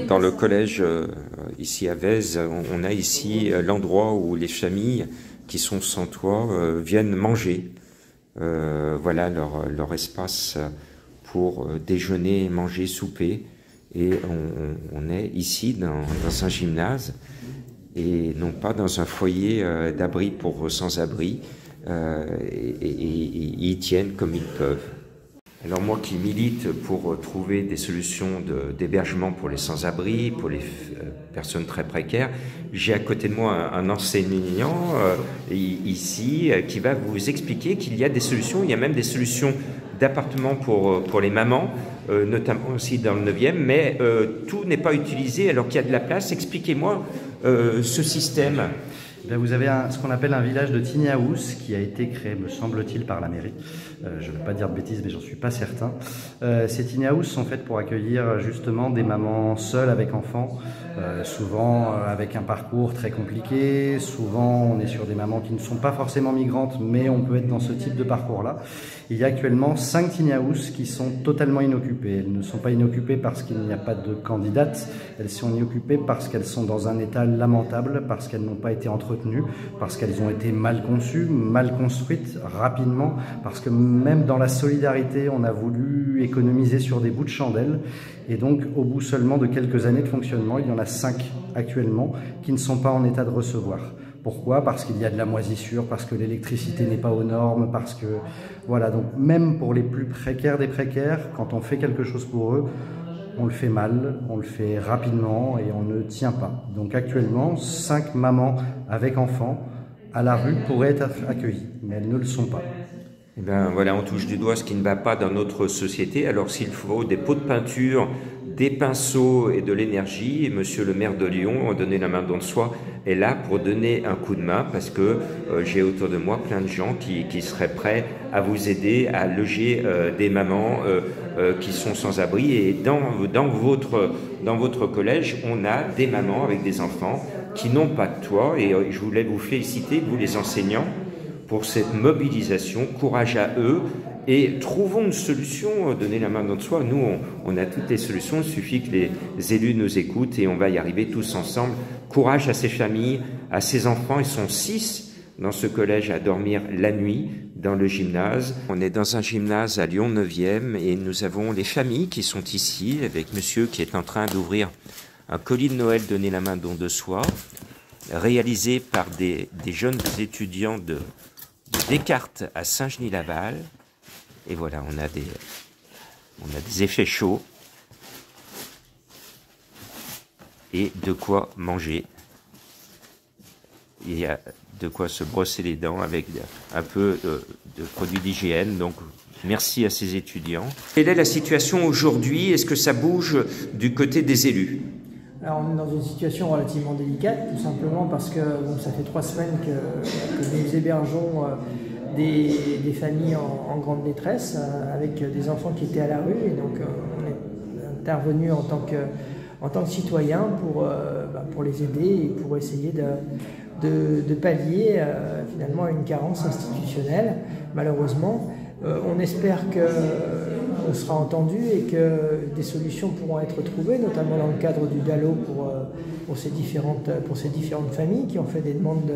Dans le collège, ici à Vèze, on a ici l'endroit où les familles qui sont sans toit viennent manger. Voilà leur espace pour déjeuner, manger, souper. Et on est ici dans un gymnase et non pas dans un foyer d'abri pour sans-abri. Et ils y tiennent comme ils peuvent. Alors moi qui milite pour trouver des solutions d'hébergement pour les sans-abri, pour les personnes très précaires, j'ai à côté de moi un enseignant ici qui va vous expliquer qu'il y a des solutions, il y a même des solutions d'appartements pour les mamans, notamment aussi dans le 9e, mais tout n'est pas utilisé alors qu'il y a de la place. Expliquez-moi ce système. Vous avez ce qu'on appelle un village de tiny house qui a été créé, me semble-t-il, par la mairie. Je ne veux pas dire de bêtises, mais j'en suis pas certain. Ces tiny house sont faites pour accueillir justement des mamans seules avec enfants, souvent avec un parcours très compliqué. Souvent, on est sur des mamans qui ne sont pas forcément migrantes, mais on peut être dans ce type de parcours-là. Il y a actuellement 5 tiny house qui sont totalement inoccupées. Elles ne sont pas inoccupées parce qu'il n'y a pas de candidates. Elles sont inoccupées parce qu'elles sont dans un état lamentable, parce qu'elles n'ont pas été entretenues, parce qu'elles ont été mal conçues, mal construites rapidement, parce que même dans la solidarité, on a voulu économiser sur des bouts de chandelle. Et donc, au bout seulement de quelques années de fonctionnement, il y en a 5 actuellement qui ne sont pas en état de recevoir. Pourquoi? Parce qu'il y a de la moisissure, parce que l'électricité n'est pas aux normes, parce que... Voilà, donc même pour les plus précaires des précaires, quand on fait quelque chose pour eux, on le fait mal, on le fait rapidement et on ne tient pas. Donc actuellement, 5 mamans avec enfants à la rue pourraient être accueillies, mais elles ne le sont pas. Eh bien, voilà, on touche du doigt ce qui ne va pas dans notre société. Alors s'il faut des pots de peinture, des pinceaux et de l'énergie, monsieur le maire de Lyon, donner la main dans le soi, est là pour donner un coup de main parce que j'ai autour de moi plein de gens qui seraient prêts à vous aider à loger des mamans qui sont sans abri. Et dans votre collège, on a des mamans avec des enfants qui n'ont pas de toit. Et je voulais vous féliciter, vous les enseignants, pour cette mobilisation. Courage à eux et trouvons une solution, donnez la main dans le soi. Nous, on a toutes les solutions, il suffit que les élus nous écoutent et on va y arriver tous ensemble. Courage à ces familles, à ces enfants, ils sont 6 dans ce collège à dormir la nuit dans le gymnase. On est dans un gymnase à Lyon 9e et nous avons les familles qui sont ici avec monsieur qui est en train d'ouvrir un colis de Noël, donnez la main don de soi, réalisé par des jeunes étudiants de Descartes à Saint-Genis-Laval. Et voilà, on a des effets chauds et de quoi manger. Il y a de quoi se brosser les dents avec un peu de produits d'hygiène. Donc, merci à ces étudiants. Quelle est la situation aujourd'hui? Est-ce que ça bouge du côté des élus? Alors on est dans une situation relativement délicate, tout simplement parce que bon, ça fait 3 semaines que nous hébergeons des familles en grande détresse avec des enfants qui étaient à la rue, et donc on est intervenu en tant que citoyen pour les aider et pour essayer de pallier finalement à une carence institutionnelle. Malheureusement, on espère qu'on sera entendu et que des solutions pourront être trouvées, notamment dans le cadre du DALO pour ces différentes familles qui ont fait des demandes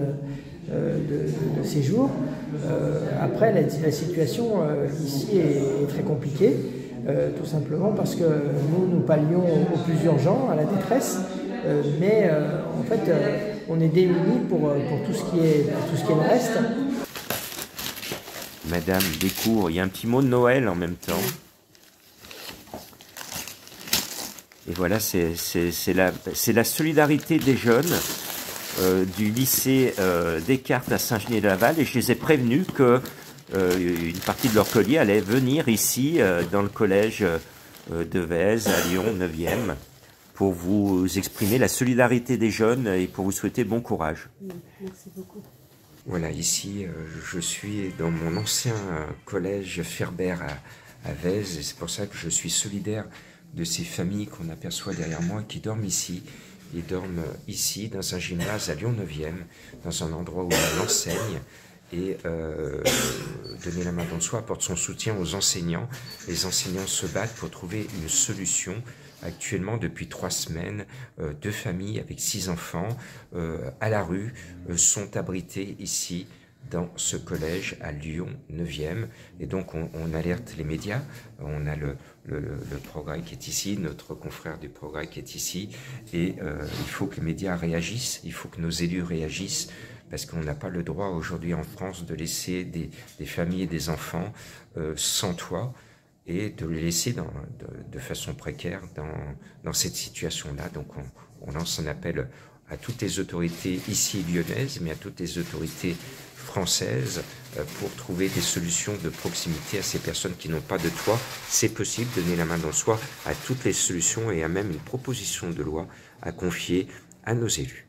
de séjour. Après, la situation ici est très compliquée, tout simplement parce que nous pallions au plus urgent, à la détresse, mais en fait, on est démunis pour tout ce qui est le reste. Madame Descours, il y a un petit mot de Noël en même temps. Et voilà, c'est la solidarité des jeunes du lycée Descartes à Saint-Genis-Laval. Et je les ai prévenus qu'une partie de leur collier allait venir ici dans le collège de Vèze à Lyon 9e pour vous exprimer la solidarité des jeunes et pour vous souhaiter bon courage. Merci beaucoup. Voilà, ici, je suis dans mon ancien collège Ferber à Vèze, et c'est pour ça que je suis solidaire de ces familles qu'on aperçoit derrière moi qui dorment ici. Ils dorment ici, dans un gymnase à Lyon 9e, dans un endroit où on enseigne. Et donner la main dans le soi apporte son soutien aux enseignants. Les enseignants se battent pour trouver une solution actuellement, depuis 3 semaines, 2 familles avec 6 enfants à la rue sont abritées ici dans ce collège à Lyon 9e. Et donc on alerte les médias, on a le Progrès qui est ici, notre confrère du Progrès qui est ici, et il faut que les médias réagissent, il faut que nos élus réagissent, parce qu'on n'a pas le droit aujourd'hui en France de laisser des familles et des enfants sans toit, et de les laisser de façon précaire dans cette situation-là. Donc on lance un appel à toutes les autorités ici lyonnaises, mais à toutes les autorités françaises pour trouver des solutions de proximité à ces personnes qui n'ont pas de toit. C'est possible, donner la main dans le soi à toutes les solutions et à même une proposition de loi à confier à nos élus.